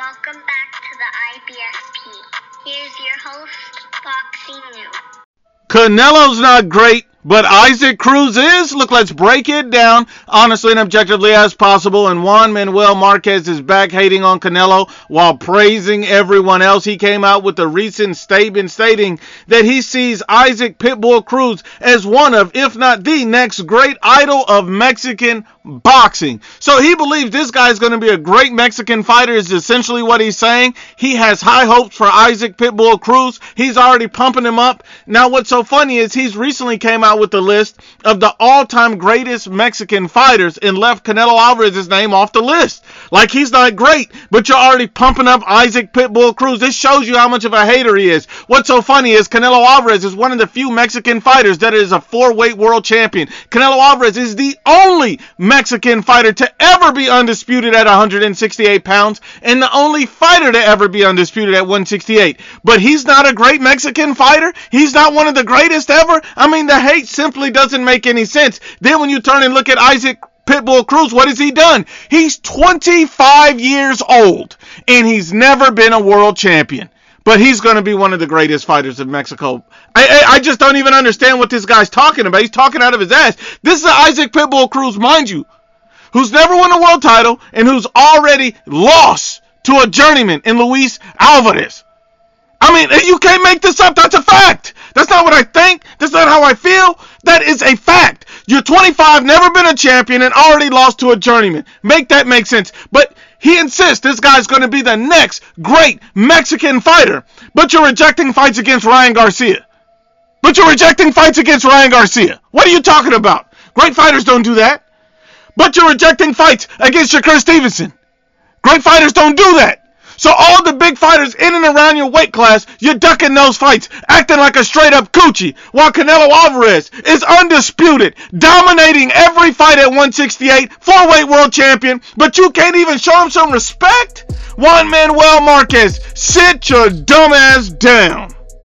Welcome back to the IBFP. Here's your host, Boxing News. Canelo's not great, but Issac Cruz is. Look, let's break it down honestly and objectively as possible. And Juan Manuel Marquez is back hating on Canelo while praising everyone else. He came out with a recent statement stating that he sees Issac Pitbull Cruz as one of, if not the next great idol of Mexican boxing. So he believes this guy is going to be a great Mexican fighter is essentially what he's saying. He has high hopes for Issac Pitbull Cruz. He's already pumping him up. Now what's so funny is he's recently came out with the list of the all-time greatest Mexican fighters and left Canelo Alvarez's name off the list. Like he's not great, but you're already pumping up Issac Pitbull Cruz. This shows you how much of a hater he is. What's so funny is Canelo Alvarez is one of the few Mexican fighters that is a 4-weight world champion. Canelo Alvarez is the only Mexican fighter to ever be undisputed at 168 pounds and the only fighter to ever be undisputed at 168. But he's not a great Mexican fighter. He's not one of the greatest ever. I mean, the hate simply doesn't make any sense. Then when you turn and look at Issac Pitbull Cruz, what has he done? He's 25 years old and he's never been a world champion. But he's going to be one of the greatest fighters of Mexico. I just don't even understand what this guy's talking about. He's talking out of his ass. This is Issac Pitbull Cruz, mind you, who's never won a world title and who's already lost to a journeyman in Luis Alvarez. I mean, you can't make this up. That's a fact. That's not what I think. That's not how I feel. That is a fact. You're 25, never been a champion, and already lost to a journeyman. Make that make sense. But he insists this guy's going to be the next great Mexican fighter. But you're rejecting fights against Ryan Garcia. What are you talking about? Great fighters don't do that. But you're rejecting fights against Shakur Stevenson. Great fighters don't do that. So all the big fighters in and around your weight class, you're ducking those fights, acting like a straight-up coochie, while Canelo Alvarez is undisputed, dominating every fight at 168, 4-weight world champion, but you can't even show him some respect? Juan Manuel Marquez, sit your dumb ass down.